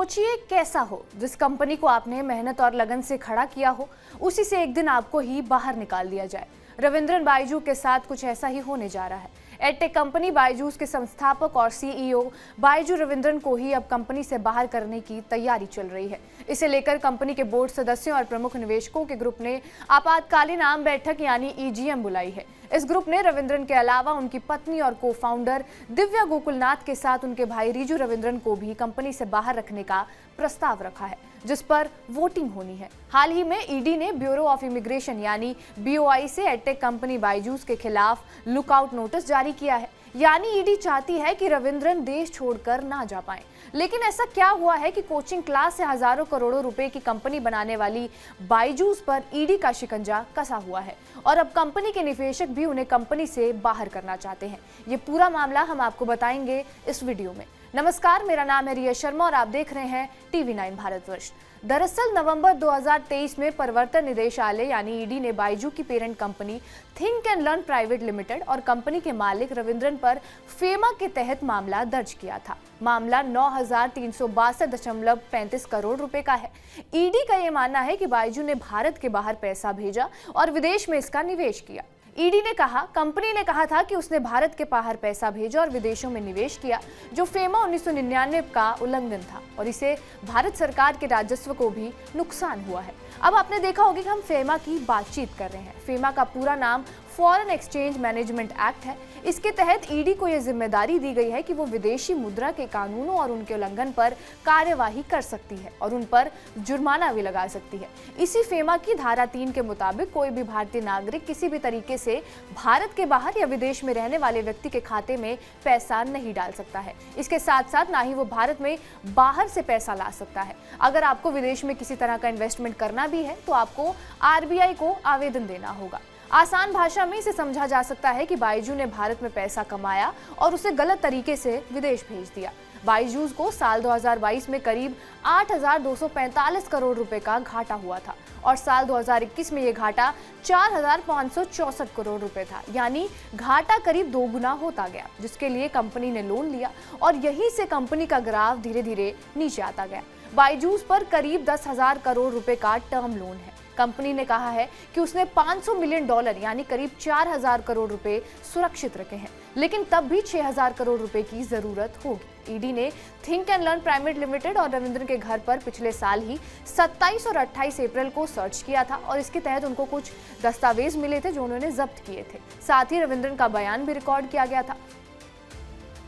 सोचिए कैसा हो, जिस कंपनी को आपने मेहनत और लगन से खड़ा किया हो, उसी से एक दिन आपको ही बाहर निकाल दिया जाए। रविंद्रन बायजू के साथ कुछ ऐसा ही होने जा रहा है। एडटेक कंपनी बायजूस के संस्थापक और सीईओ बायजू रविंद्रन को ही अब कंपनी से बाहर करने की तैयारी चल रही है। इसे लेकर कंपनी के बोर्ड सदस्यों और प्रमुख निवेशकों के ग्रुप ने आपातकालीन आम बैठक यानी ईजीएम बुलाई है। इस ग्रुप ने रविंद्रन के अलावा उनकी पत्नी और को फाउंडर दिव्या गोकुलनाथ के साथ उनके भाई रिजू रविंद्रन को भी कंपनी से बाहर रखने का प्रस्ताव रखा है, जिस पर वोटिंग होनी है। हाल ही में ईडी ने ब्यूरो ऑफ इमिग्रेशन यानी बीओआई से एडटेक कंपनी बायजूस के खिलाफ लुकआउट नोटिस जारी किया है। यानी ईडी चाहती है कि रविंद्रन देश छोड़कर ना जा पाए। लेकिन ऐसा क्या हुआ है कि कोचिंग क्लास से हजारों करोड़ों रुपए की कंपनी बनाने वाली बायजूस पर ईडी का शिकंजा कसा हुआ है और अब कंपनी के निवेशक भी उन्हें कंपनी से बाहर करना चाहते हैं। ये पूरा मामला हम आपको बताएंगे इस वीडियो में। नमस्कार, मेरा नाम है रिया शर्मा और आप देख रहे हैं TV9 भारतवर्ष। दरअसल नवंबर 2023 में प्रवर्तन निदेशालय यानी ईडी ने बायजू की parent company think and learn private limited और कंपनी के मालिक रविंद्रन पर फेमा के तहत मामला दर्ज किया था। मामला 9,362.35 करोड़ रुपए का है। ईडी का यह मानना है कि बायजू ने भारत के बाहर पैसा भेजा और विदेश में इसका निवेश किया। ईडी ने कहा, कंपनी ने कहा था कि उसने भारत के बाहर पैसा भेजा और विदेशों में निवेश किया, जो फेमा 1999 का उल्लंघन था और इसे भारत सरकार के राजस्व को भी नुकसान हुआ है। अब आपने देखा होगा कि हम फेमा की बातचीत कर रहे हैं। फेमा का पूरा नाम फॉरेन एक्सचेंज मैनेजमेंट एक्ट है। इसके तहत ईडी को यह जिम्मेदारी दी गई है कि वो विदेशी मुद्रा के कानूनों और उनके उल्लंघन पर कार्यवाही कर सकती है और उन पर जुर्माना भी लगा सकती है। इसी फेमा की धारा 3 के मुताबिक कोई भी भारतीय नागरिक किसी भी तरीके से भारत के बाहर या विदेश में रहने वाले व्यक्ति के खाते में पैसा नहीं डाल सकता है। इसके साथ साथ ना ही वो भारत में बाहर से पैसा ला सकता है। अगर आपको विदेश में किसी तरह का इन्वेस्टमेंट करना भी है तो आपको आरबीआई को आवेदन देना होगा। आसान भाषा में इसे समझा जा सकता है कि बायजू ने भारत में पैसा कमाया और उसे गलत तरीके से विदेश भेज दिया। बायजूस को साल 2022 में करीब 8,245 करोड़ रुपए का घाटा हुआ था और साल 2021 में यह घाटा 4,564 करोड़ रुपए था। यानी घाटा करीब 2 गुना होता गया, जिसके लिए कंपनी ने लोन लिया और यहीं से कंपनी का ग्राफ धीरे धीरे नीचे आता गया। बायजूस पर करीब 10,000 करोड़ रुपए का टर्म लोन है। कंपनी ने कहा है कि उसने $500 मिलियन यानी करीब 4,000 करोड़ रुपए सुरक्षित रखे हैं, लेकिन तब भी 6,000 करोड़ रुपए की जरूरत होगी। ईडी ने think and learn private limited और रविंद्रन के घर पर पिछले साल ही 27 और 28 अप्रैल को सर्च किया था और इसके तहत उनको कुछ दस्तावेज मिले थे जो उन्होंने जब्त किए थे। साथ ही रविंद्रन का बयान भी रिकॉर्ड किया गया था।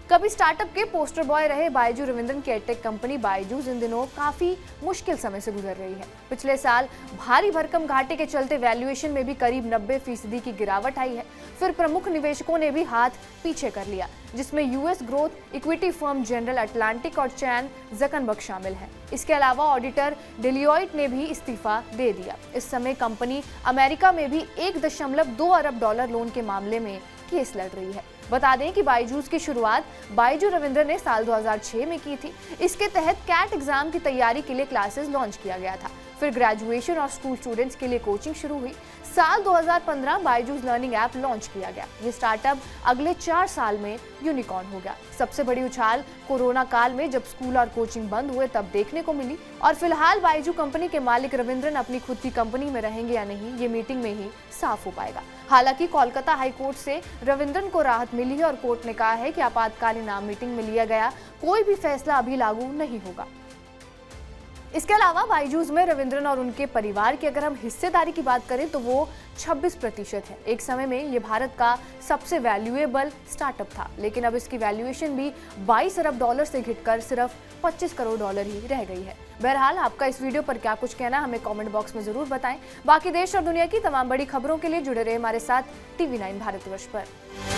कभी स्टार्टअप के पोस्टर बॉय रहे बायजू रविंद्रन की एडटेक कंपनी बायजूस इन दिनों काफी मुश्किल समय से गुजर रही है। पिछले साल भारी भरकम घाटे के चलते वैल्यूएशन में भी करीब 90% की गिरावट आई है। फिर प्रमुख निवेशकों ने भी हाथ पीछे कर लिया, जिसमें US growth equity firm general Atlantic और चैन जकनबर्ग शामिल है। इसके अलावा ऑडिटर डेलियॉइट ने भी इस्तीफा दे दिया। इस समय कंपनी अमेरिका में भी $1.2 अरब लोन के मामले में केस लड़ रही है। बता दें कि बायजूस की शुरुआत बायजू रविंद्रन ने साल 2006 में की थी। इसके तहत कैट एग्जाम की तैयारी के लिए क्लासेस लॉन्च किया गया था। फिर ग्रेजुएशन और स्कूल स्टूडेंट्स के लिए कोचिंग शुरू हुई। साल 2015 बायजूस लर्निंग ऐप लॉन्च किया गया। ये स्टार्टअप अगले 4 साल में यूनिकॉर्न हो गया। सबसे बड़ी उछाल कोरोना काल में जब स्कूल और कोचिंग बंद हुए तब देखने को मिली और फिलहाल बायजू कंपनी के मालिक रविंद्रन अपनी खुद की कंपनी में रहेंगे या नहीं, ये मीटिंग में ही साफ हो पाएगा। हालांकि कोलकाता हाईकोर्ट से रविंद्रन को राहत मिली है और कोर्ट ने कहा है कि आपातकालीन आम मीटिंग में लिया गया कोई भी फैसला अभी लागू नहीं होगा। इसके अलावा बायजूस में रविंद्रन और उनके परिवार की अगर हम हिस्सेदारी की बात करें तो वो 26% है। एक समय में ये भारत का सबसे वैल्यूएबल स्टार्टअप था, लेकिन अब इसकी वैल्यूएशन भी $22 अरब से घटकर सिर्फ $25 करोड़ ही रह गई है। बहरहाल आपका इस वीडियो पर क्या कुछ कहना हमें कमेंट बॉक्स में जरूर बताएं। बाकी देश और दुनिया की तमाम बड़ी खबरों के लिए जुड़े रहे हमारे साथ TV9 भारतवर्ष पर।